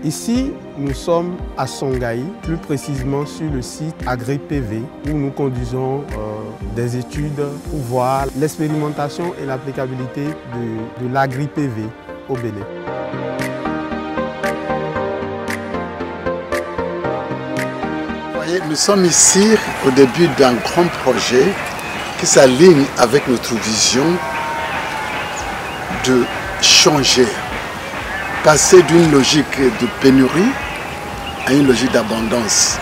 Ici, nous sommes à Songaï, plus précisément sur le site AgriPV, où nous conduisons des études pour voir l'expérimentation et l'applicabilité de l'AgriPV au Bénin. Nous sommes ici au début d'un grand projet qui s'aligne avec notre vision de changer, passer d'une logique de pénurie à une logique d'abondance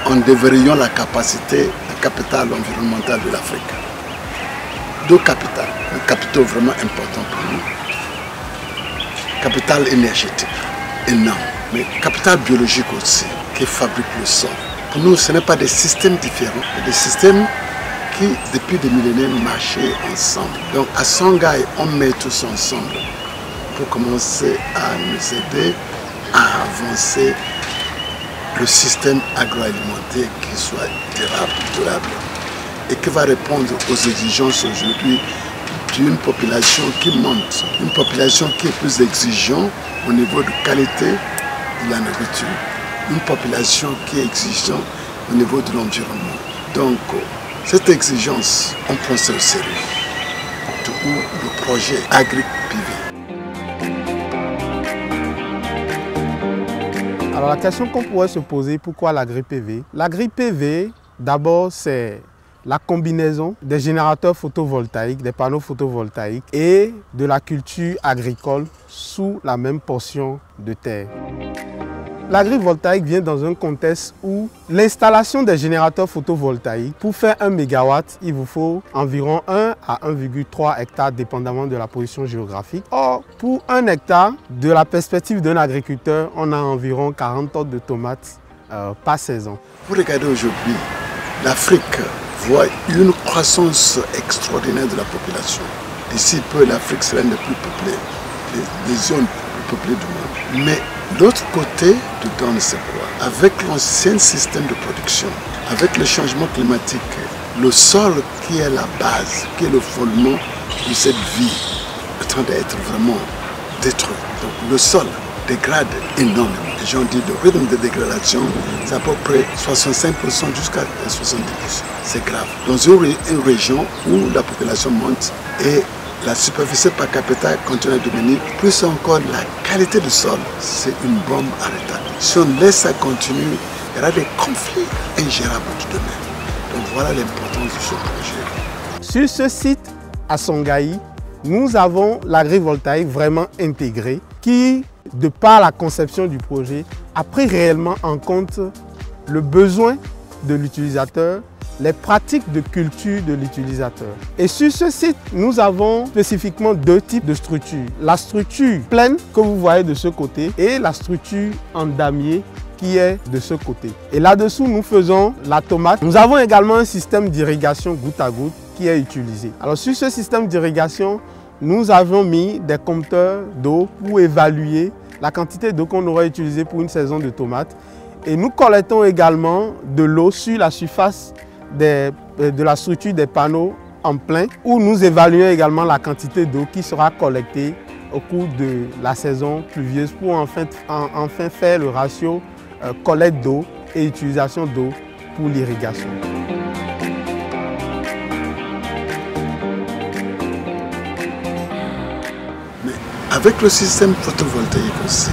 en déverrouillant la capacité, le capital environnemental de l'Afrique. Deux capitaux, un capital vraiment important pour nous. Capital énergétique, énorme, mais capital biologique aussi, qui fabrique le sol. Pour nous, ce n'est pas des systèmes différents, mais des systèmes qui, depuis des millénaires, marchaient ensemble. Donc à Songaï, on met tous ensemble pour commencer à nous aider à avancer le système agroalimentaire qui soit durable et qui va répondre aux exigences aujourd'hui d'une population qui monte, une population qui est plus exigeante au niveau de qualité de la nourriture, une population qui est exigeante au niveau de l'environnement. Donc, cette exigence, on prend ça au sérieux. D'où le projet AgriPV. Alors la question qu'on pourrait se poser, pourquoi l'AgriPV? L'AgriPV, d'abord, c'est la combinaison des générateurs photovoltaïques, des panneaux photovoltaïques et de la culture agricole sous la même portion de terre. L'agrivoltaïque vient dans un contexte où l'installation des générateurs photovoltaïques, pour faire 1 MW, il vous faut environ 1 à 1,3 hectares, dépendamment de la position géographique. Or, pour 1 hectare, de la perspective d'un agriculteur, on a environ 40 tonnes de tomates par saison. Vous regardez aujourd'hui, l'Afrique voit une croissance extraordinaire de la population. D'ici peu, l'Afrique sera une des plus peuplées, les zones plus peuplées du monde. Mais l'autre côté du don, c'est quoi? Avec l'ancien système de production, avec le changement climatique, le sol qui est la base, qui est le fondement de cette vie, est en train d'être vraiment détruit. Donc le sol dégrade énormément. Les gens disent que le rythme de dégradation, c'est à peu près 65% jusqu'à 70%. C'est grave. Dans une région où la population monte et la superficie par capita continue à diminuer, plus encore la qualité du sol, c'est une bombe à retardement. Si on laisse ça continuer, il y aura des conflits ingérables demain. Donc voilà l'importance de ce projet. Sur ce site à Songaï, nous avons l'agrivoltaïque vraiment intégré qui, de par la conception du projet, a pris réellement en compte le besoin de l'utilisateur, les pratiques de culture de l'utilisateur. Et sur ce site, nous avons spécifiquement deux types de structures. La structure pleine que vous voyez de ce côté et la structure en damier qui est de ce côté. Et là-dessous, nous faisons la tomate. Nous avons également un système d'irrigation goutte à goutte qui est utilisé. Alors sur ce système d'irrigation, nous avons mis des compteurs d'eau pour évaluer la quantité d'eau qu'on aurait utilisée pour une saison de tomates. Et nous collectons également de l'eau sur la surface de la structure des panneaux en plein, où nous évaluons également la quantité d'eau qui sera collectée au cours de la saison pluvieuse pour enfin faire le ratio collecte d'eau et utilisation d'eau pour l'irrigation. Mais avec le système photovoltaïque aussi,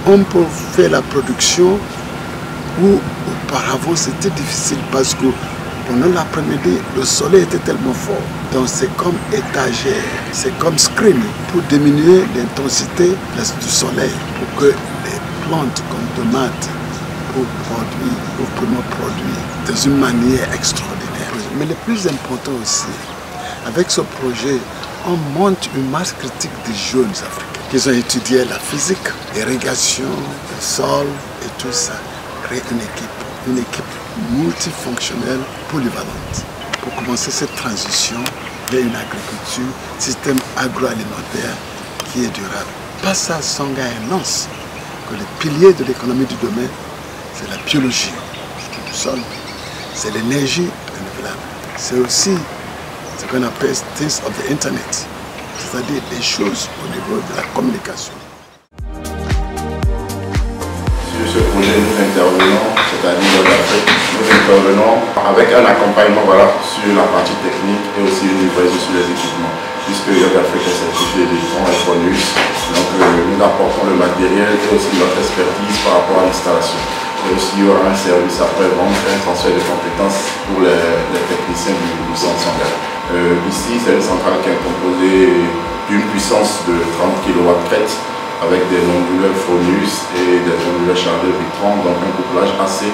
on peut faire la production où auparavant c'était difficile parce que pendant l'après-midi, le soleil était tellement fort. Donc c'est comme étagère, c'est comme screen pour diminuer l'intensité du soleil, pour que les plantes comme tomates pour vraiment produire de une manière extraordinaire. Mais le plus important aussi, avec ce projet, on monte une masse critique des jeunes Africains. Ils ont étudié la physique, l'irrigation, le sol et tout ça. Créer une équipe multifonctionnelle polyvalente pour commencer cette transition vers une agriculture, système agroalimentaire qui est durable. Pas ça, Songaï annonce que les piliers de l'économie du domaine, c'est la biologie du sol, c'est l'énergie renouvelable, c'est aussi ce qu'on appelle things of the internet, c'est-à-dire des choses au niveau de la communication. nous intervenons, c'est-à-dire Yoga Afrique, nous intervenons avec un accompagnement sur la partie technique et aussi une livraison sur les équipements. Puisque Yoga Afrique est certifié Electron et Phonus, donc nous apportons le matériel et aussi notre expertise par rapport à l'installation. Et aussi, il y aura un service après-vente, un transfert de compétences pour les techniciens du centre Sangaï. Ici, c'est une centrale qui est composée d'une puissance de 30 kW avec des onduleurs Phonus et des onduleurs chargés Victron, donc un couplage AC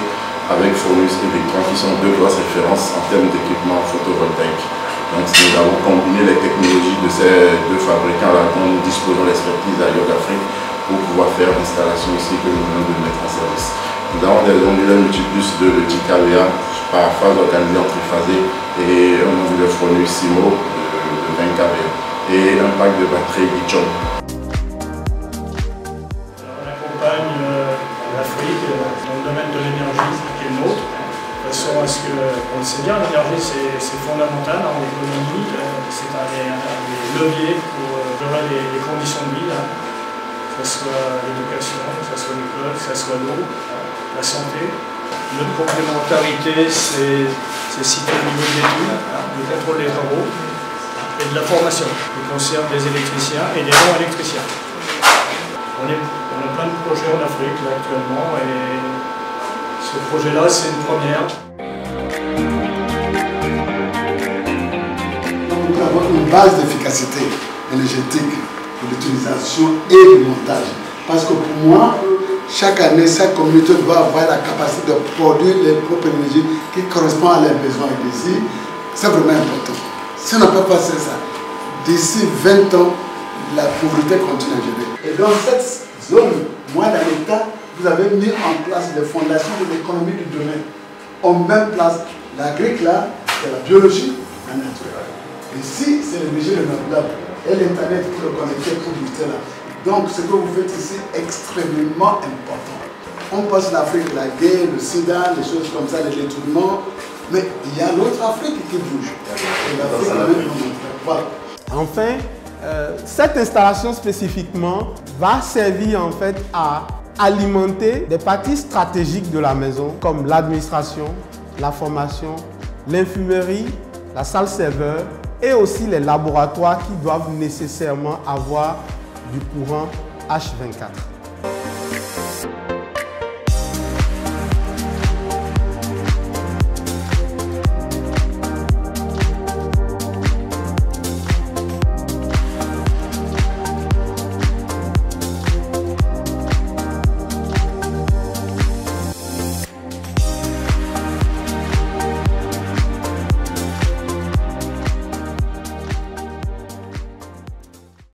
avec Phonus et Victron qui sont deux grosses références en termes d'équipement photovoltaïque. Donc nous avons combiné les technologies de ces deux fabricants-là dont nous disposons l'expertise à Yoga Afrique pour pouvoir faire l'installation ici que nous venons de mettre en service. Nous avons des onduleurs multiplus de type KVA par phase organisée en triphasé et un onduleur Phonus Simo de 20 KVA et un pack de batterie lithium. On accompagne l'Afrique dans le domaine de l'énergie qui est le nôtre, de façon à ce que, on le sait bien, l'énergie c'est fondamental en économie, c'est un des leviers pour gérer les conditions de vie, que ce soit l'éducation, que ce soit l'école, que ce soit l'eau, la santé. Notre complémentarité, c'est cité au niveau de l'étude, du contrôle des travaux et de la formation qui concerne des électriciens et des non-électriciens. On a plein de projets en Afrique là, actuellement et ce projet-là, c'est une première. Nous avons une base d'efficacité énergétique pour l'utilisation et le montage. Parce que pour moi, chaque année, chaque communauté doit avoir la capacité de produire les propres énergies qui correspondent à leurs besoins et désirs. C'est vraiment important. Si on n'a pas passé ça, d'ici 20 ans, la pauvreté continue à gérer. Et dans cette zone, moi dans l'État, vous avez mis en place les fondations de l'économie du domaine. On met en place l'agriculture, c'est la biologie, la nature. Ici, c'est l'énergie renouvelable. Et l'Internet pour le connecter, pour booster là. Donc, ce que vous faites ici est extrêmement important. On passe l'Afrique, la guerre, le sida, les choses comme ça, les détournements. Mais il y a l'autre Afrique qui bouge. Et l'Afrique, voilà. Enfin, cette installation spécifiquement va servir en fait à alimenter des parties stratégiques de la maison comme l'administration, la formation, l'infumerie, la salle serveur et aussi les laboratoires qui doivent nécessairement avoir du courant H24.